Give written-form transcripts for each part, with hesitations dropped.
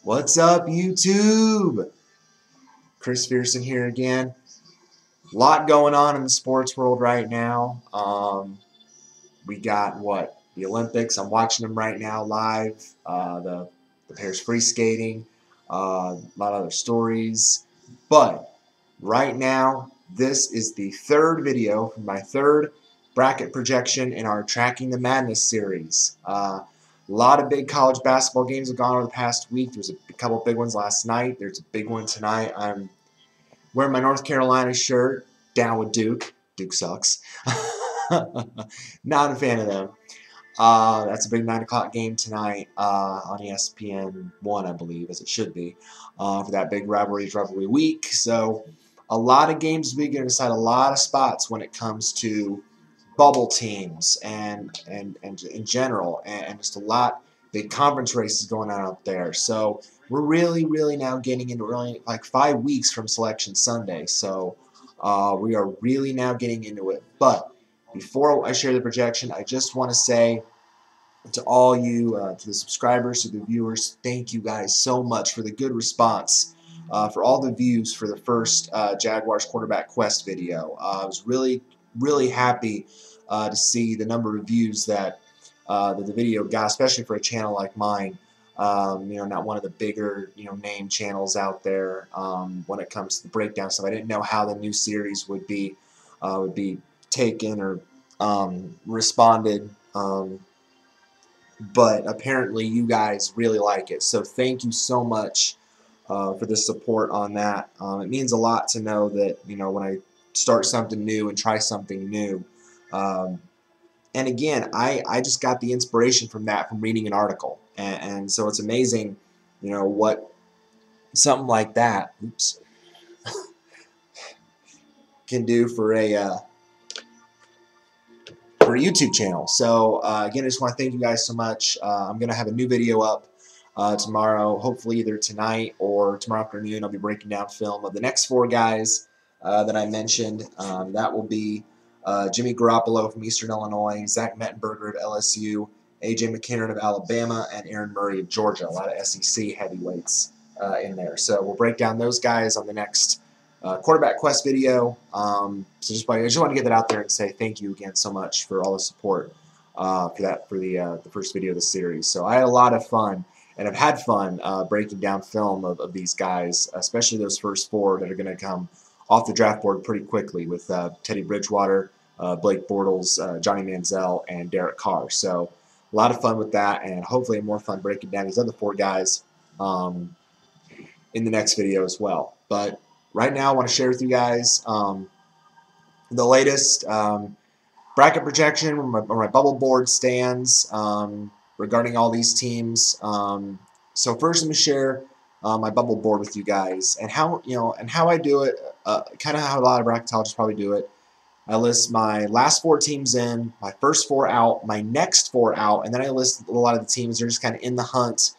What's up, YouTube? Chris Fearson here again. A lot going on in the sports world right now. We got the Olympics. I'm watching them right now live. The Paris free skating. A lot of other stories. But right now, this is the third video from my third bracket projection in our Tracking the Madness series. A lot of big college basketball games have gone over the past week. There's a couple big ones last night. There's a big one tonight. I'm wearing my North Carolina shirt, down with Duke. Duke sucks. Not a fan of them. That's a big 9 o'clock game tonight on ESPN 1, I believe, as it should be, for that big rivalry week. So a lot of games we can decide a lot of spots when it comes to bubble teams and in general, and just a lot big conference races going on out there. So we're really now getting into really like 5 weeks from Selection Sunday. So we are really now getting into it. But before I share the projection, I just want to say to all you, to the subscribers, to the viewers, thank you guys so much for the good response, for all the views for the first Jaguars quarterback quest video. I was really happy to see the number of views that the video got, especially for a channel like mine. Not one of the bigger, name channels out there when it comes to the breakdown stuff. I didn't know how the new series would be taken or responded. But apparently you guys really like it. So thank you so much for the support on that. It means a lot to know that, when I start something new and try something new. And again, I just got the inspiration from that from reading an article. And so it's amazing, what something like that can do for a YouTube channel. So again, I just want to thank you guys so much. I'm going to have a new video up tomorrow, hopefully either tonight or tomorrow afternoon. I'll be breaking down film of the next 4 guys that I mentioned. That will be Jimmy Garoppolo from Eastern Illinois, Zach Mettenberger of LSU, A.J. McCarron of Alabama, and Aaron Murray of Georgia. A lot of SEC heavyweights in there. So we'll break down those guys on the next quarterback quest video. So I just want to get that out there and say thank you again so much for all the support for the first video of the series. So I had a lot of fun, and I've had fun breaking down film of these guys, especially those first 4 that are going to come off the draft board pretty quickly with Teddy Bridgewater, Blake Bortles, Johnny Manziel, and Derek Carr. So a lot of fun with that, and hopefully more fun breaking down these other 4 guys in the next video as well. But right now I want to share with you guys the latest bracket projection where my bubble board stands regarding all these teams. So first, let me share my bubble board with you guys, and how I do it. Kind of how a lot of bracketologists probably do it. I list my last 4 teams in, my first 4 out, my next 4 out, and then I list a lot of the teams that are just kind of in the hunt.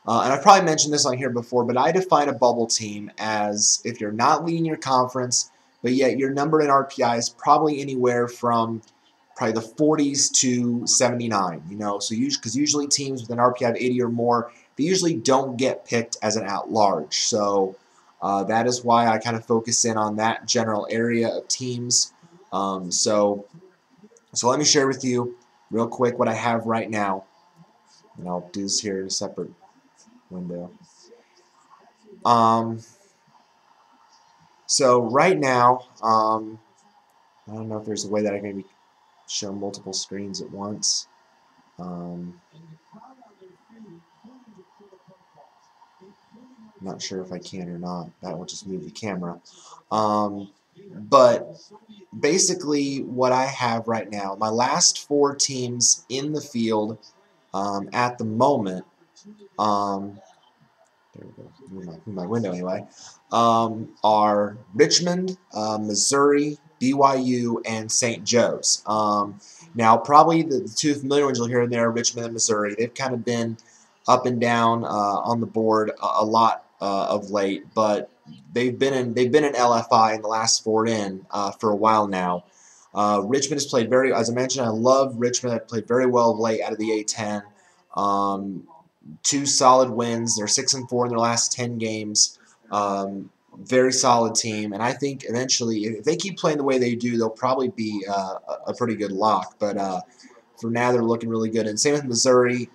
And I've probably mentioned this on here before, but I define a bubble team as if you're not leading your conference, but yet your number in RPI is probably anywhere from probably the 40s to 79. So because usually teams with an RPI of 80 or more, they usually don't get picked as an at-large. So that is why I kind of focus in on that general area of teams. So let me share with you real quick what I have right now, and I'll do this here in a separate window. So right now, I don't know if there's a way that I can show multiple screens at once. I'm not sure if I can or not. That will just move the camera. But basically what I have right now, my last 4 teams in the field at the moment, there we go, move my window anyway, are Richmond, Missouri, BYU, and St. Joe's. Now, probably the 2 familiar ones you'll hear in there are Richmond and Missouri. They've kind of been up and down on the board a lot of late, but they've been in LFI in the last 4 in for a while now. Richmond has played as I mentioned, I love Richmond. They played very well of late out of the A10. 2 solid wins. They're 6-4 in their last 10 games. Very solid team, and I think eventually, if they keep playing the way they do, they'll probably be a pretty good lock. But for now, they're looking really good. And same with Missouri.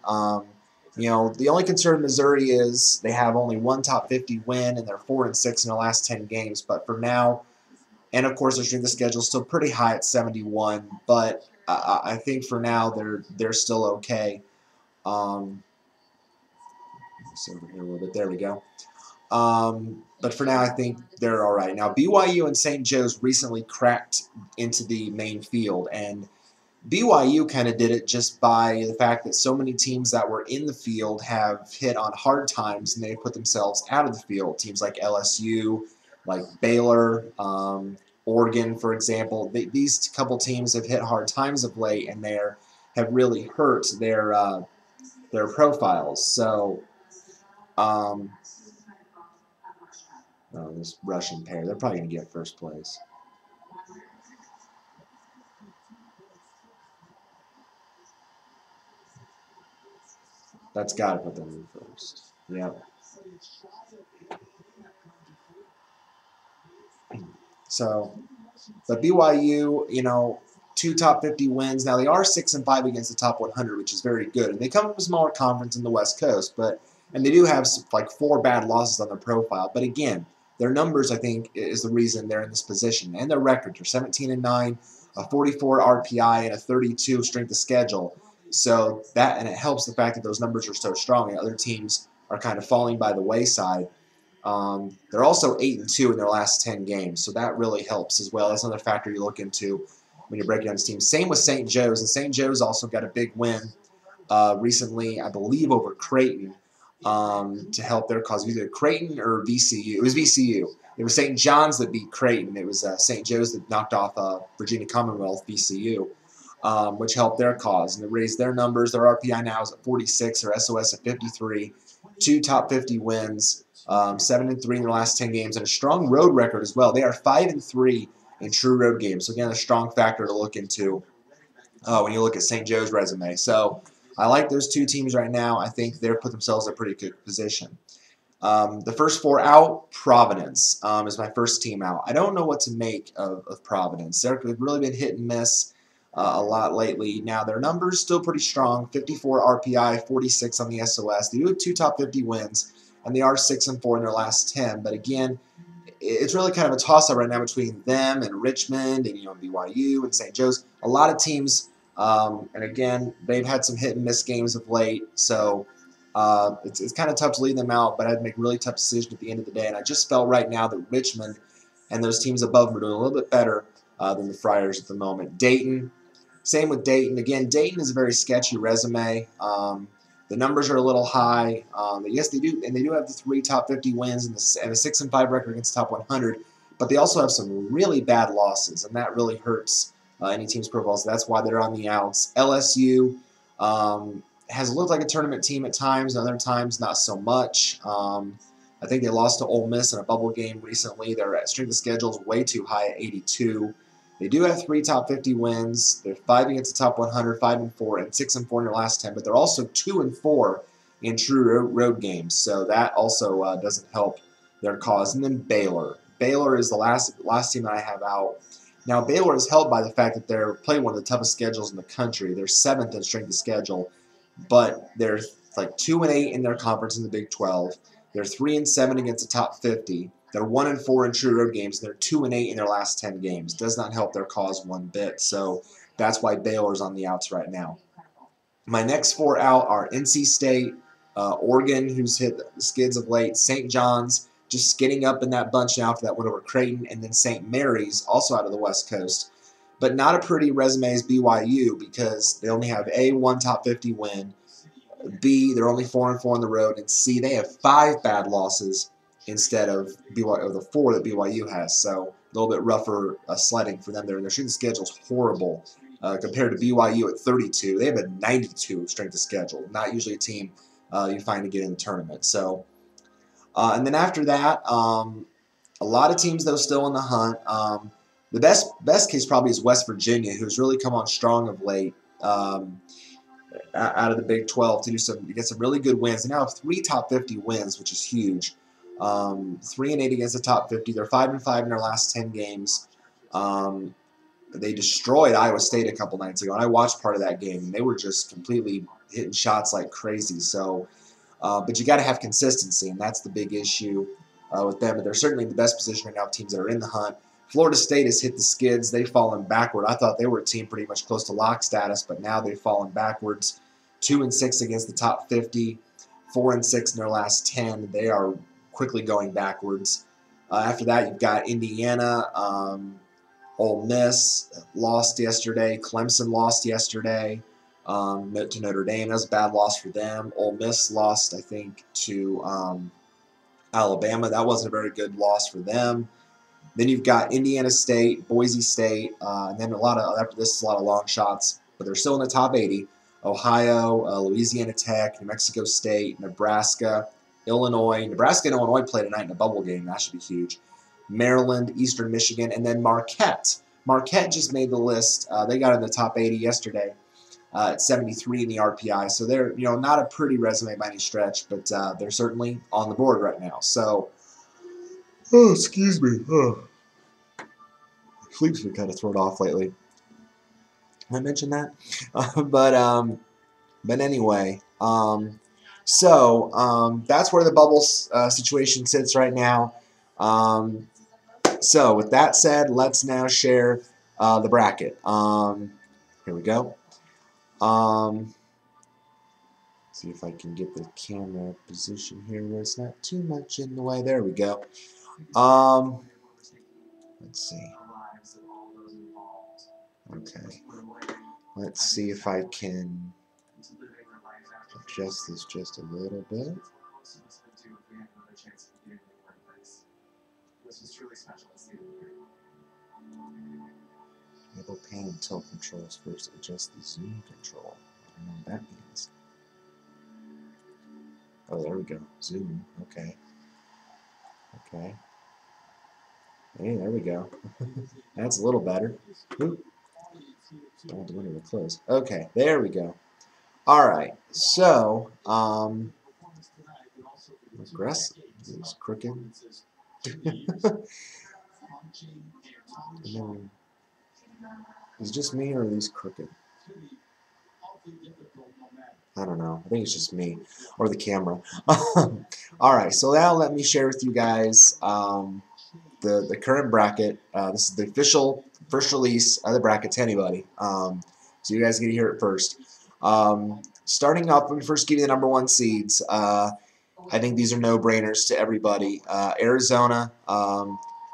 The only concern in Missouri is they have only one top 50 win, and they're 4-6 in their last 10 games. But for now, and of course, their strength of schedule is still pretty high at 71. But I think for now, they're still okay. Just over here a little bit. There we go. But for now, I think they're all right. Now, BYU and St. Joe's recently cracked into the main field, and BYU kind of did it just by the fact that so many teams that were in the field have hit on hard times, and they put themselves out of the field. Teams like LSU, like Baylor, Oregon, for example. These couple teams have hit hard times of late, and have really hurt their profiles. So, this Russian pair, they're probably going to get first place. That's got to put them in first. Yep. So, but BYU, 2 top 50 wins. Now, they are 6-5 against the top 100, which is very good. And they come from a smaller conference in the West Coast, and they do have like 4 bad losses on their profile. But again, their numbers, I think, is the reason they're in this position. And their records are 17-9, a 44 RPI, and a 32 strength of schedule. So and it helps the fact that those numbers are so strong, and other teams are kind of falling by the wayside. They're also 8-2 in their last 10 games, so that really helps as well. That's another factor you look into when you're breaking down this team. Same with St. Joe's, and St. Joe's also got a big win recently, I believe, over Creighton to help their cause. Either Creighton or VCU. It was VCU. It was St. John's that beat Creighton. It was St. Joe's that knocked off Virginia Commonwealth, VCU, which helped their cause. And they raised their numbers. Their RPI now is at 46, their SOS at 53, 2 top 50 wins, 7-3 in their last 10 games, and a strong road record as well. They are 5-3 in true road games. So, again, a strong factor to look into when you look at St. Joe's resume. So, I like those 2 teams right now. I think they've put themselves in a pretty good position. The first 4 out, Providence is my first team out. I don't know what to make of Providence. They've really been hit and miss a lot lately. Now, their numbers still pretty strong, 54 RPI, 46 on the SOS. They do have 2 top 50 wins, and they are 6-4 in their last 10. But again, it's really kind of a toss-up right now between them and Richmond and BYU and St. Joe's. A lot of teams, and again, they've had some hit-and-miss games of late, so it's kind of tough to leave them out, but I had to make a really tough decision at the end of the day. And I just felt right now that Richmond and those teams above them are doing a little bit better than the Friars at the moment. Dayton, same with Dayton. Again, Dayton is a very sketchy resume. The numbers are a little high. Yes, they do, and they do have the 3 top 50 wins and a 6-5 record against the top 100. But they also have some really bad losses, and that really hurts any team's profiles. That's why they're on the outs. LSU has looked like a tournament team at times, and other times not so much. I think they lost to Ole Miss in a bubble game recently. Their strength of schedule is way too high at 82. They do have 3 top 50 wins. They're 5 against the top 100, 5-4, and 6-4 in their last 10. But they're also 2-4 in true road games. So that also doesn't help their cause. And then Baylor. Baylor is the last team that I have out. Now, Baylor is helped by the fact that they're playing one of the toughest schedules in the country. They're 7th in strength of schedule, but they're like 2-8 in their conference in the Big 12. They're 3-7 against the top 50. They're 1-4 in true road games. They're 2-8 in their last 10 games. Does not help their cause one bit. So that's why Baylor's on the outs right now. My next 4 out are NC State, Oregon, who's hit the skids of late, St. John's, just skidding up in that bunch now after that win over Creighton, and then St. Mary's, also out of the West Coast. But not a pretty resume as BYU because they only have A, 1 top 50 win, B, they're only 4-4 on the road, and C, they have 5 bad losses instead of the 4 that BYU has. So a little bit rougher sledding for them there. And their shooting schedule is horrible compared to BYU at 32. They have a 92 strength of schedule. Not usually a team you find to get in the tournament. So, and then after that, a lot of teams though still in the hunt. The best case probably is West Virginia, who's really come on strong of late. out of the Big 12 to get some really good wins. They now have 3 top 50 wins, which is huge. 3-8 against the top 50. They're 5-5 in their last 10 games. They destroyed Iowa State a couple nights ago, and I watched part of that game, and they were just completely hitting shots like crazy. So, but you got to have consistency, and that's the big issue with them. But they're certainly in the best position right now of teams that are in the hunt. Florida State has hit the skids. They've fallen backward. I thought they were a team pretty much close to lock status, but now they've fallen backwards. 2-6 against the top 50, 4-6 in their last 10. They are quickly going backwards. After that, you've got Indiana. Ole Miss lost yesterday. Clemson lost yesterday to Notre Dame. That was a bad loss for them. Ole Miss lost, I think, to Alabama. That wasn't a very good loss for them. Then you've got Indiana State, Boise State, and then after this is a lot of long shots, but they're still in the top 80. Ohio, Louisiana Tech, New Mexico State, Nebraska, Illinois. Nebraska and Illinois play tonight in a bubble game. That should be huge. Maryland, Eastern Michigan, and then Marquette. Marquette just made the list. They got in the top 80 yesterday at 73 in the RPI. So they're not a pretty resume by any stretch, but they're certainly on the board right now. So, excuse me. Sleep's been kind of thrown off lately. Did I mention that? But anyway, so that's where the bubble situation sits right now. So with that said, let's now share the bracket. Here we go. See if I can get the camera position here where it's not too much in the way. There we go. Let's see. Okay. Let's see if I can adjust this just a little bit. Enable pan and tilt controls first. Adjust the zoom control. I don't know what that means. Oh, there we go. Zoom. Okay. Okay. Hey, there we go. That's a little better. Oop. Don't want the window to close. Okay, there we go. All right. So, aggressive. It's crooked. Is it just me or are these crooked? I don't know. I think it's just me or the camera. All right. So now let me share with you guys the current bracket. This is the official first release of the bracket to anybody. So you guys get to hear it first. Starting off, let me first give you the number 1 seeds. I think these are no-brainers to everybody. Arizona,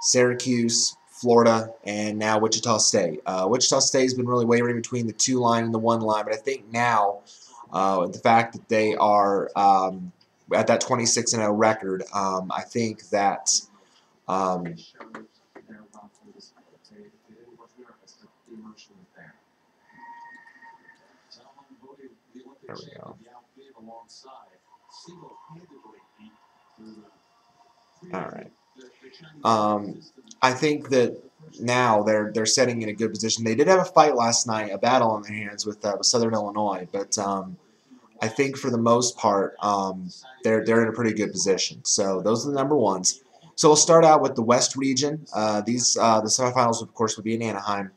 Syracuse, Florida, and now Wichita State. Wichita State has been really wavering between the 2 line and the 1 line, but I think now the fact that they are at that 26-0 record, I think that there we go. All right. I think that now they're setting in a good position. They did have a fight last night, a battle on their hands with Southern Illinois, but I think for the most part they're in a pretty good position. So those are the number 1s. So we'll start out with the West region. The semifinals, of course, would be in Anaheim.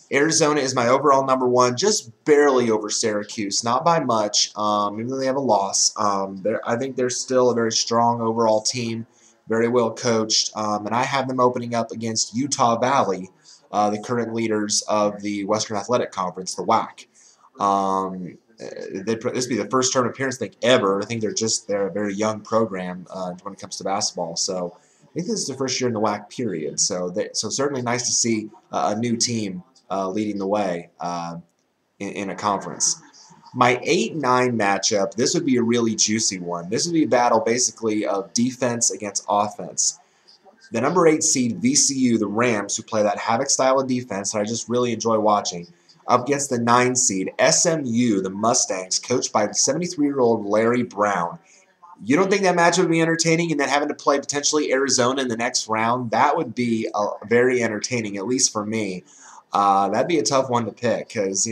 Arizona is my overall number 1, just barely over Syracuse, not by much, even though they have a loss. I think they're still a very strong overall team, very well coached, and I have them opening up against Utah Valley, the current leaders of the Western Athletic Conference, the WAC. This would be the first tournament appearance, I think, ever. I think they're a very young program when it comes to basketball. So I think this is the first year in the WAC period. So certainly nice to see a new team leading the way in a conference. My 8-9 matchup, this would be a really juicy one. This would be a battle basically of defense against offense. The number 8 seed VCU, the Rams, who play that havoc style of defense that I just really enjoy watching, up against the 9 seed SMU, the Mustangs, coached by the 73-year-old Larry Brown. You don't think that match would be entertaining, and then having to play potentially Arizona in the next round? That would be very entertaining, at least for me. That'd be a tough one to pick because,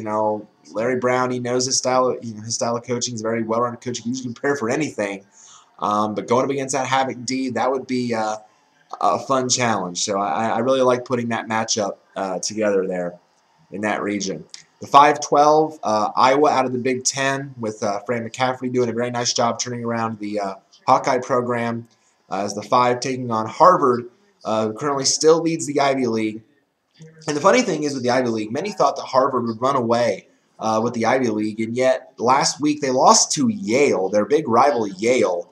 Larry Brown, he knows his style. His style of coaching is very well-rounded coaching. He usually prepare for anything. But going up against that Havoc D, that would be a fun challenge. So I really like putting that matchup together there in that region. The 5-12, Iowa out of the Big Ten with Fran McCafferty doing a very nice job turning around the Hawkeye program as the 5 taking on Harvard, who currently still leads the Ivy League. And the funny thing is with the Ivy League, many thought that Harvard would run away with the Ivy League, and yet last week they lost to Yale, their big rival Yale,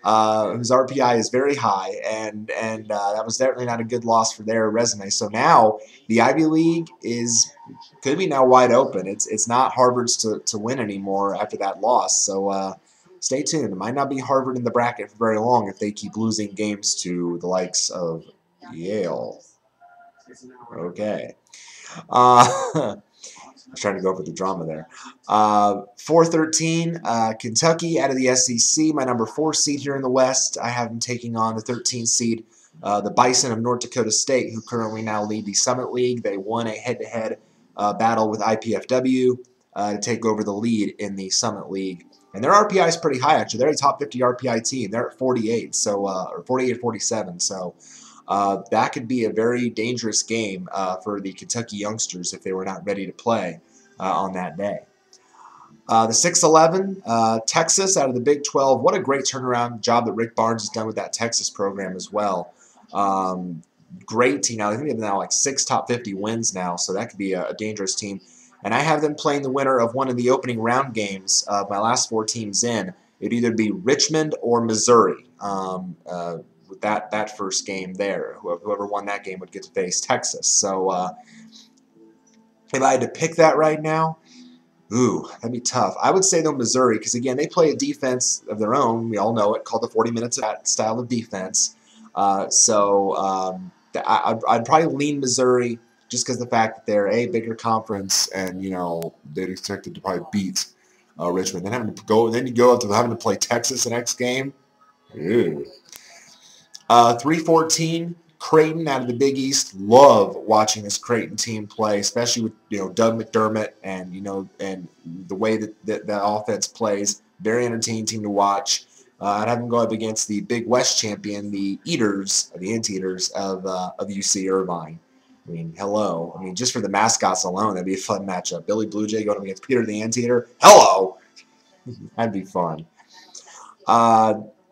whose RPI is very high, and that was definitely not a good loss for their resume. So now the Ivy League could be now wide open. It's not Harvard's to win anymore after that loss. So stay tuned. It might not be Harvard in the bracket for very long if they keep losing games to the likes of Yale. Okay. I was trying to go for the drama there. 4-13, Kentucky out of the SEC, my number 4 seed here in the West. I have them taking on the 13 seed, the Bison of North Dakota State, who currently now lead the Summit League. They won a head-to-head battle with IPFW to take over the lead in the Summit League. And their RPI is pretty high, actually. They're a top 50 RPI team. They're at 48, so or 48-47. So that could be a very dangerous game for the Kentucky youngsters if they were not ready to play on that day. The 6-11, Texas out of the Big 12. What a great turnaround job that Rick Barnes has done with that Texas program as well. Great team. Now, I think they have now like 6 top 50 wins now, so that could be a dangerous team. And I have them playing the winner of one of the opening round games of my last 4 teams in. It'd either be Richmond or Missouri. With that first game there, whoever won that game would get to face Texas. So if I had to pick that right now, ooh, that'd be tough. I would say though Missouri, because again they play a defense of their own. We all know it, called the 40 minutes of that style of defense. I'd probably lean Missouri just because the fact that they're a bigger conference and they'd expected to probably beat Richmond. Then you go up to having to play Texas the next game. Ew. 3-14, Creighton out of the Big East. Love watching this Creighton team play, especially with Doug McDermott and and the way that the offense plays. Very entertaining team to watch. I'd have them go up against the Big West champion, the Anteaters of UC Irvine. I mean, hello. I mean, just for the mascots alone, that'd be a fun matchup. Billy Blue Jay going up against Peter the Anteater. Hello. That'd be fun.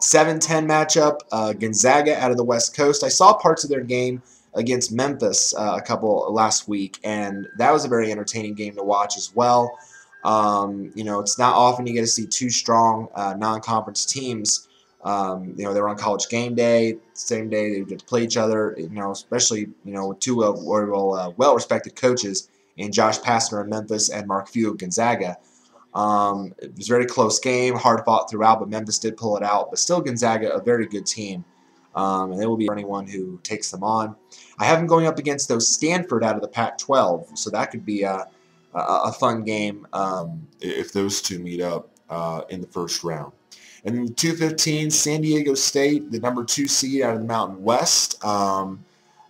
7-10 matchup, Gonzaga out of the West Coast. I saw parts of their game against Memphis last week, and that was a very entertaining game to watch as well. It's not often you get to see 2 strong non-conference teams. They were on College Game Day, same day they get to play each other. Especially with 2 well-respected coaches in Josh Pastner of Memphis and Mark Few of Gonzaga. It was a very close game, hard fought throughout, but Memphis did pull it out. But still, Gonzaga, a very good team, and they will be for anyone who takes them on. I have them going up against Stanford out of the Pac-12, so that could be a fun game if those 2 meet up in the first round. And then 2-15, San Diego State, the number 2 seed out of the Mountain West.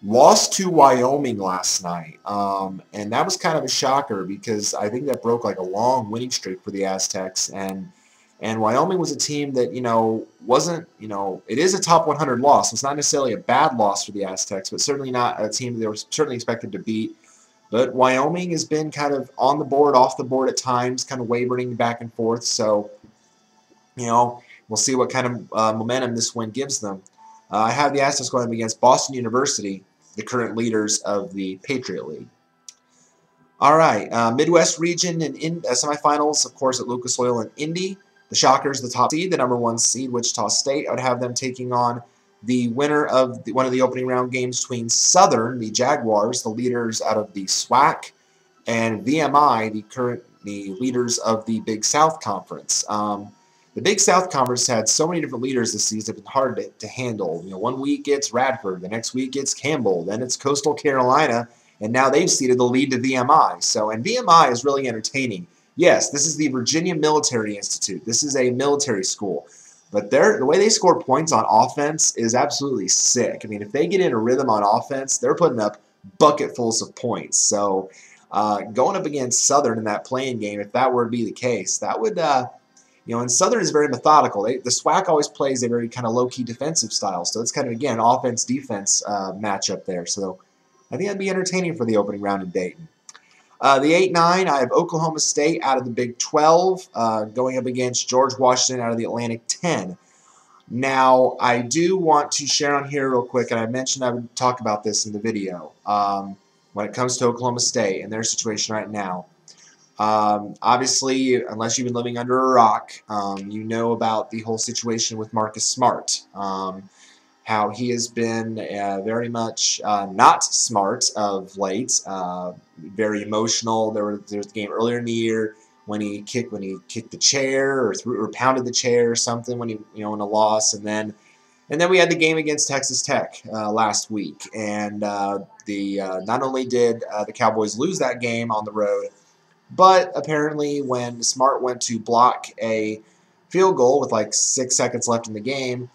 Lost to Wyoming last night, and that was kind of a shocker because I think that broke like a long winning streak for the Aztecs, and Wyoming was a team that wasn't it is a top 100 loss. It's not necessarily a bad loss for the Aztecs, but certainly not a team they were certainly expected to beat. But Wyoming has been kind of on the board, off the board at times, kind of wavering back and forth. So we'll see what kind of momentum this win gives them. I have the Aztecs going up against Boston University, the current leaders of the Patriot League. All right, Midwest region and semifinals, of course, at Lucas Oil and Indy. The Shockers, the top seed, the number 1 seed, Wichita State. I would have them taking on the winner of one of the opening round games between Southern, the Jaguars, the leaders out of the SWAC, and VMI, the leaders of the Big South Conference. The Big South Conference had so many different leaders this season, it's been hard to handle. One week it's Radford, the next week it's Campbell, then it's Coastal Carolina, and now they've ceded the lead to VMI. And VMI is really entertaining. Yes, this is the Virginia Military Institute. This is a military school. But the way they score points on offense is absolutely sick. I mean, if they get in a rhythm on offense, they're putting up bucketfuls of points. So Going up against Southern in that playing game, if that were to be the case, that would, and Southern is very methodical. The SWAC always plays a very kind of low-key defensive style, so it's kind of, again, offense-defense matchup there. So I think that'd be entertaining for the opening round in Dayton. The 8-9, I have Oklahoma State out of the Big 12 going up against George Washington out of the Atlantic 10. Now, I do want to share on here real quick, and I mentioned I would talk about this in the video, when it comes to Oklahoma State and their situation right now. Obviously, unless you've been living under a rock, you know about the whole situation with Marcus Smart. How he has been very much not smart of late, very emotional. There was a game earlier in the year when he kicked the chair or pounded the chair or something when he in a loss, and then we had the game against Texas Tech last week, and not only did the Cowboys lose that game on the road, but apparently when Smart went to block a field goal with like 6 seconds left in the game,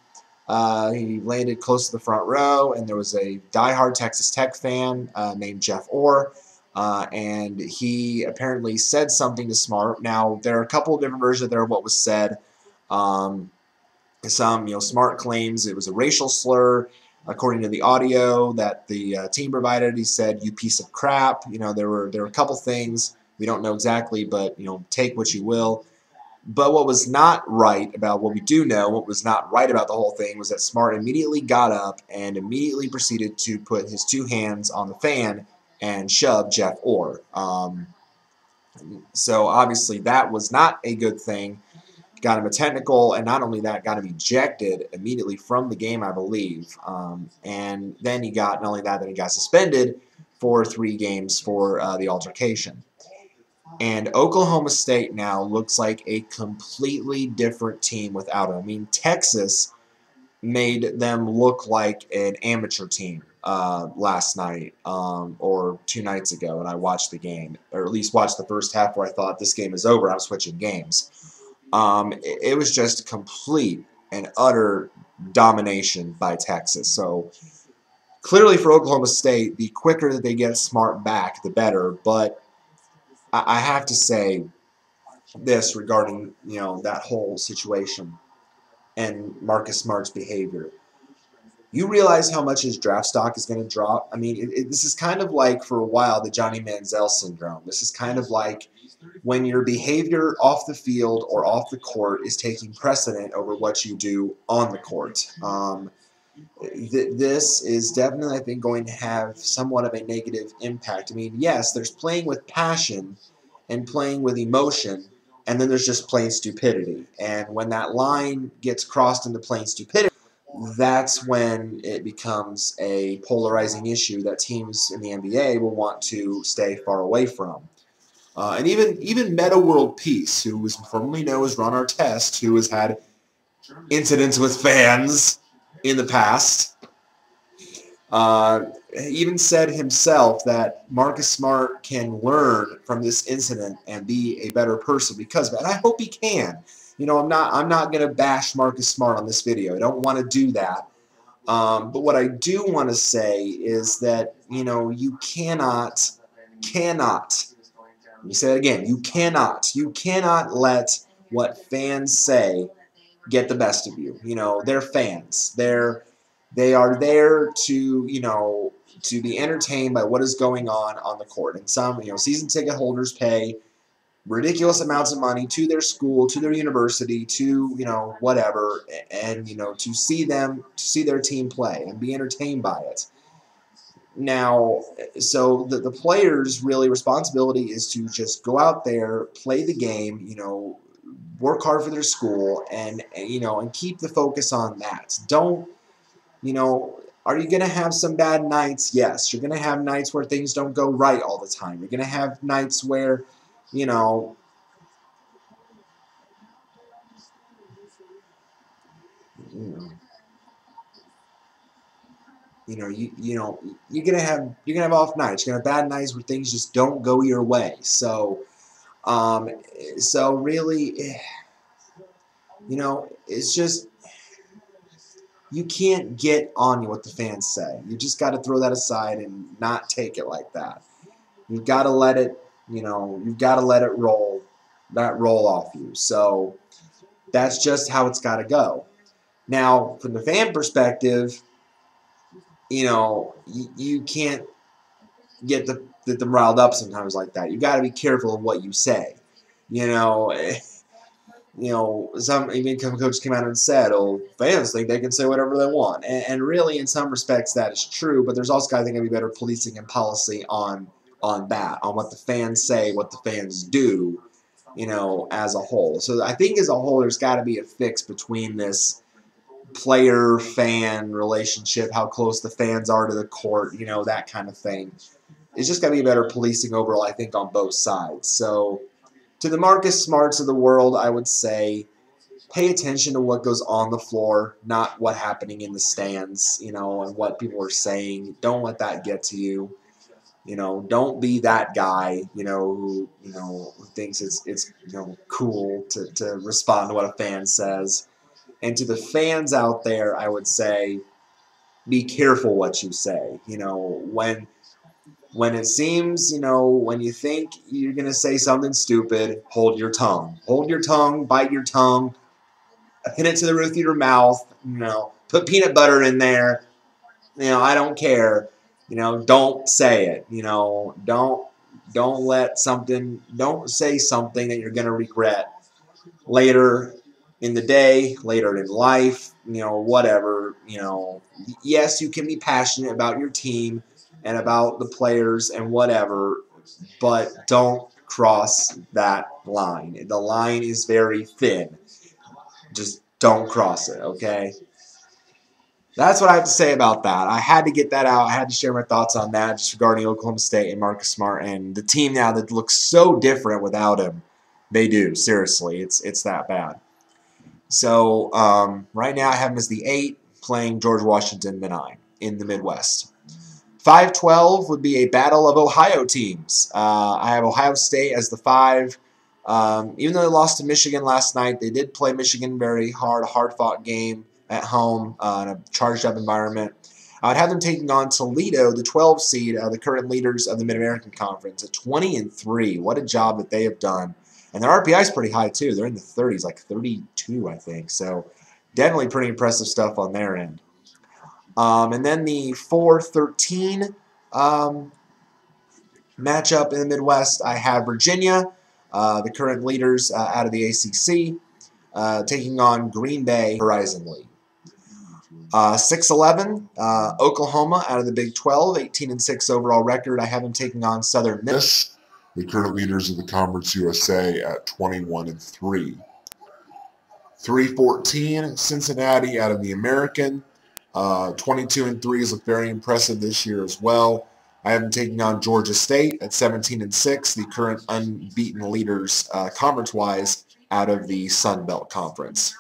he landed close to the front row, and there was a diehard Texas Tech fan named Jeff Orr, and he apparently said something to Smart. Now, there are a couple of different versions there of what was said. Smart claims it was a racial slur. According to the audio that the team provided, he said, "You piece of crap." There were a couple things. We don't know exactly, but take what you will. But what was not right about what we do know, what was not right about the whole thing, was that Smart immediately got up and immediately proceeded to put his 2 hands on the fan and shove Jeff Orr. So obviously that was not a good thing. Got him a technical, and not only that, got him ejected immediately from the game, I believe. And then he got, not only that, then he got suspended for 3 games for the altercation. And Oklahoma State now looks like a completely different team without him. I mean, Texas made them look like an amateur team last night or 2 nights ago, and I watched the game, or at least watched the first half where I thought this game is over. I'm switching games. It was just complete and utter domination by Texas. So clearly for Oklahoma State, the quicker that they get Smart back, the better. But I have to say this regarding that whole situation and Marcus Smart's behavior. You realize how much his draft stock is going to drop? I mean, this is kind of like, for a while, the Johnny Manziel syndrome. This is kind of like when your behavior off the field or off the court is taking precedent over what you do on the court. This is definitely, I think, going to have somewhat of a negative impact. I mean, yes, there's playing with passion and playing with emotion, and then there's just plain stupidity. And when that line gets crossed into plain stupidity, that's when it becomes a polarizing issue that teams in the NBA will want to stay far away from. And even Meta World Peace, who was formerly known as Ron Artest, who has had incidents with fans in the past, even said himself that Marcus Smart can learn from this incident and be a better person because of it. And I hope he can. I'm not going to bash Marcus Smart on this video. I don't want to do that. But what I do want to say is that, you cannot, let me say it again, you cannot let what fans say get the best of you. They're fans. They are there to, to be entertained by what is going on the court. And some, season ticket holders pay ridiculous amounts of money to their school, to their university, to, whatever, and, to see their team play and be entertained by it. Now, so the players' really responsibility is to just go out there, play the game, work hard for their school, and keep the focus on that. Don't, are you going to have some bad nights? Yes. You're going to have nights where things don't go right all the time. You're going to have nights where, you you're gonna have off nights. You're gonna have bad nights where things just don't go your way. So, really, it's just you can't get on what the fans say. You just got to throw that aside and not take it like that. You've got to let it, you've got to let it roll, roll off you. So that's just how it's got to go. Now, from the fan perspective, you can't get them riled up sometimes like that. You got to be careful of what you say. You know, some even coaches came out and said, "Oh, fans think they can say whatever they want," and really, in some respects, that is true. But there's also, I think, going to be better policing and policy on that, on what the fans say, what the fans do, as a whole. So I think as a whole, there's got to be a fix between this player-fan relationship, how close the fans are to the court, that kind of thing. It's just got to be better policing overall, I think, on both sides. So to the Marcus Smarts of the world, I would say pay attention to what goes on the floor, not what happening in the stands, and what people are saying. Don't let that get to you. Don't be that guy, who thinks it's cool to respond to what a fan says. And to the fans out there, I would say, be careful what you say. When it seems, when you think you're going to say something stupid, hold your tongue. Hold your tongue, bite your tongue, pin it to the roof of your mouth, put peanut butter in there. I don't care. Don't say it. Don't say something that you're going to regret later in the day, later in life, whatever. Yes, you can be passionate about your team and about the players and whatever, but don't cross that line. The line is very thin. Just don't cross it, okay? That's what I have to say about that. I had to get that out. I had to share my thoughts on that just regarding Oklahoma State and Marcus Smart and the team now that looks so different without him. They do, seriously. It's that bad. So right now I have him as the 8, playing George Washington the 9 in the Midwest. 5-12 would be a battle of Ohio teams. I have Ohio State as the 5. Even though they lost to Michigan last night, they did play Michigan very hard-fought game at home in a charged-up environment. I would have them taking on Toledo, the 12 seed, the current leaders of the Mid-American Conference, at 20-3. What a job that they have done. And their RPI is pretty high, too. They're in the 30s, like 32, I think. So definitely pretty impressive stuff on their end. And then the 4-13 matchup in the Midwest, I have Virginia, the current leaders out of the ACC, taking on Green Bay Horizon League. 6-11, Oklahoma out of the Big 12, 18-6 overall record. I have them taking on Southern Miss, the current leaders of the Conference USA, at 21-3. 3-14, Cincinnati out of the American. 22-3 has looked very impressive this year as well. I have them taking on Georgia State at 17-6, the current unbeaten leaders conference-wise out of the Sun Belt Conference.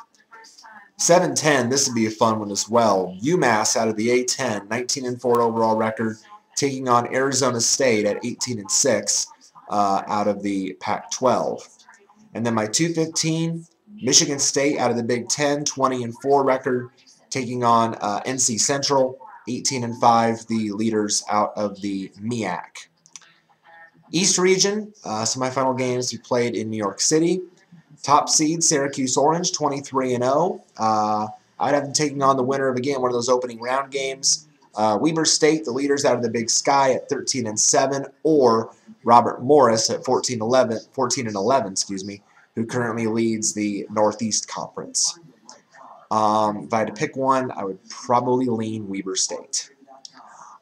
7-10, this would be a fun one as well. UMass out of the A-10, 19-4 overall record, taking on Arizona State at 18-6 out of the Pac-12. And then my 2-15, Michigan State out of the Big 10, 20-4 record, taking on NC Central, 18-5, the leaders out of the MEAC. East Region, semifinal games we played in New York City. Top seed, Syracuse Orange, 23-0. I'd have them taking on the winner of, again, one of those opening round games. Weber State, the leaders out of the Big Sky at 13-7, or Robert Morris at 14-11, excuse me, who currently leads the Northeast Conference. If I had to pick one, I would probably lean Weber State.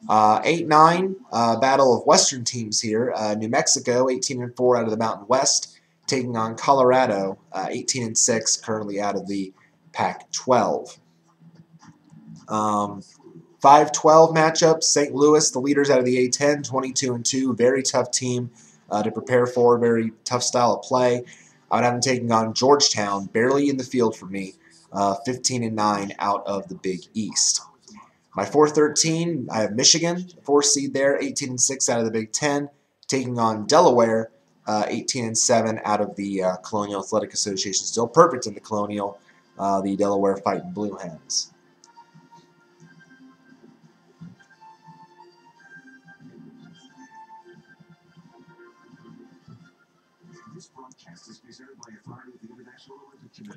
8-9, battle of Western teams here. New Mexico, 18-4 out of the Mountain West, taking on Colorado, 18-6, currently out of the Pac-12. 5-12 matchup, St. Louis, the leaders out of the A-10, 22-2, very tough team to prepare for, very tough style of play. I would have them taking on Georgetown, barely in the field for me, 15-9 out of the Big East. My 4-13, I have Michigan, 4 seed there, 18-6 out of the Big 10, taking on Delaware, 18-7 out of the Colonial Athletic Association. Still perfect in the Colonial, the Delaware Fighting Blue Hens.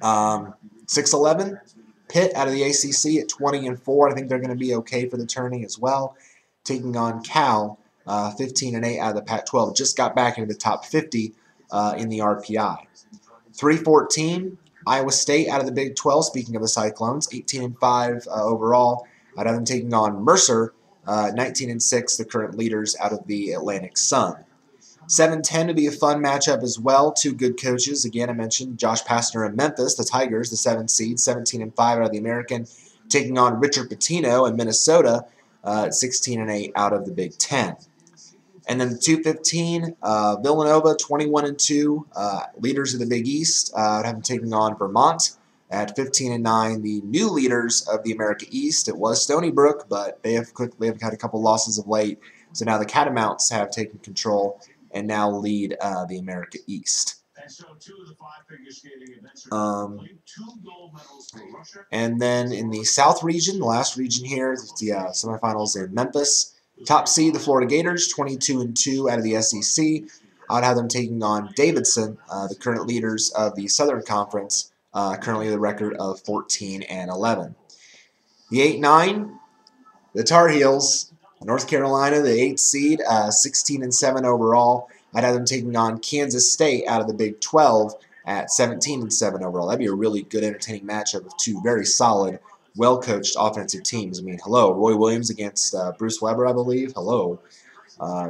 6-11, Pitt out of the ACC at 20-4. I think they're going to be okay for the tourney as well. Taking on Cal, 15-8 out of the Pac-12. Just got back into the top 50 in the RPI. 3-14, Iowa State out of the Big 12. Speaking of the Cyclones, 18-5 overall. I'd have them taking on Mercer, 19-6, the current leaders out of the Atlantic Sun. 7-10 to be a fun matchup as well. Two good coaches. Again, I mentioned Josh Pastner and Memphis, the Tigers, the 7th seed, 17-5 out of the American, taking on Richard Pitino and Minnesota, 16-8 out of the Big 10. And then the 2-15, Villanova, 21-2, leaders of the Big East. I'd have them taking on Vermont at 15-9, the new leaders of the America East. It was Stony Brook, but they have had a couple losses of late. So now the Catamounts have taken control and now lead the America East. And then in the South region, the last region here, the semifinals in Memphis. Top seed, the Florida Gators, 22-2 out of the SEC. I would have them taking on Davidson, the current leaders of the Southern Conference, currently with a record of 14-11. The 8-9, the Tar Heels, North Carolina, the 8th seed, 16-7 overall. I'd have them taking on Kansas State out of the Big 12 at 17-7 overall. That'd be a really good, entertaining matchup of two very solid, well-coached offensive teams. I mean, hello, Roy Williams against Bruce Weber, I believe. Hello.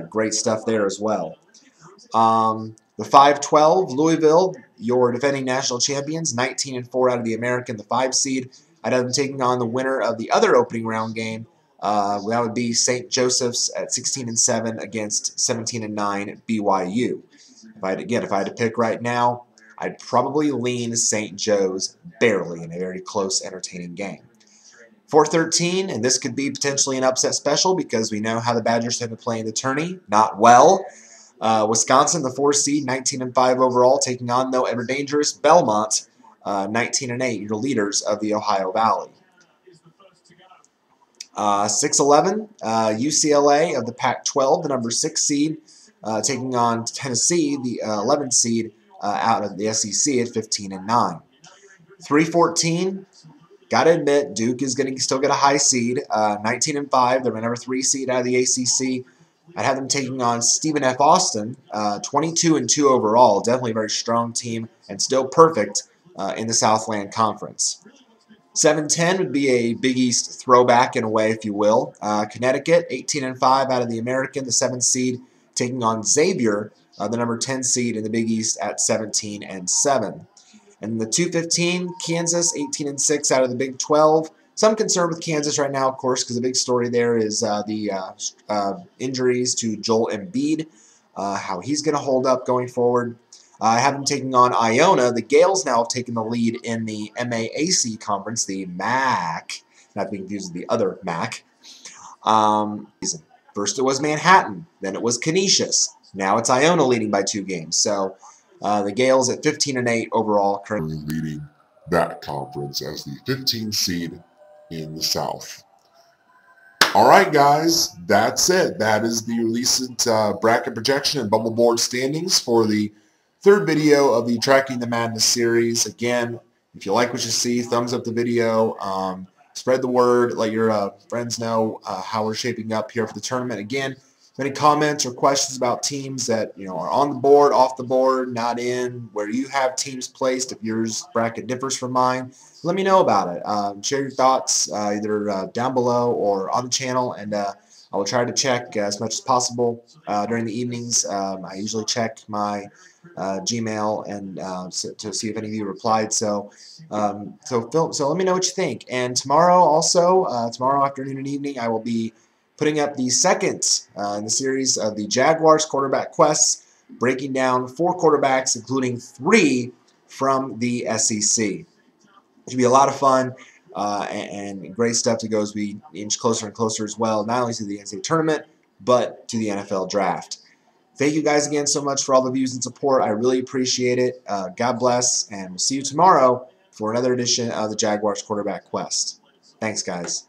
Great stuff there as well. The 5-12, Louisville, your defending national champions, 19-4 out of the American, the 5 seed. I'd have them taking on the winner of the other opening round game. That would be St. Joseph's at 16-7 against 17-9 BYU. If I had to pick right now, I'd probably lean St. Joe's barely in a very close, entertaining game. 4-13, and this could be potentially an upset special because we know how the Badgers have been playing the tourney. Not well. Wisconsin, the 4 seed, 19-5 overall, taking on, though, ever dangerous Belmont, 19-8, your leaders of the Ohio Valley. 6-11, UCLA of the Pac-12, the number 6 seed, taking on Tennessee, the 11th seed, out of the SEC at 15-9. 3-14, got to admit, Duke is going to still get a high seed, 19-5. They're the number 3 seed out of the ACC. I'd have them taking on Stephen F. Austin, 22-2 overall. Definitely a very strong team and still perfect in the Southland Conference. 7-10 would be a Big East throwback in a way, if you will. Connecticut, 18-5 out of the American, the 7th seed, taking on Xavier, the number 10 seed in the Big East at 17-7. And the 2-15, Kansas, 18-6 out of the Big 12. Some concern with Kansas right now, of course, because the big story there is the injuries to Joel Embiid, how he's going to hold up going forward. I have them taking on Iona. The Gales now have taken the lead in the MAAC conference, the MAC, not being confused with the other MAC. First it was Manhattan, then it was Canisius. Now it's Iona leading by 2 games. So the Gales at 15-8 overall, currently leading that conference as the 15th seed in the South. All right, guys, that's it. That is the recent bracket projection and bubble board standings for the 3rd video of the Tracking the Madness series. Again, if you like what you see, thumbs up the video. Spread the word. Let your friends know how we're shaping up here for the tournament. Again, any comments or questions about teams that are on the board, off the board, not in, where you have teams placed, if yours bracket differs from mine, let me know about it. Share your thoughts either down below or on the channel, and I will try to check as much as possible during the evenings. I usually check my Gmail and to see if any of you replied. So let me know what you think. And tomorrow also, tomorrow afternoon and evening, I will be putting up the 2nd in the series of the Jaguars quarterback quests, breaking down 4 quarterbacks, including 3 from the SEC. It should be a lot of fun and great stuff to go as we inch closer and closer as well, not only to the NCAA tournament, but to the NFL draft. Thank you guys again so much for all the views and support. I really appreciate it. God bless, and we'll see you tomorrow for another edition of the Jaguars quarterback quest. Thanks, guys.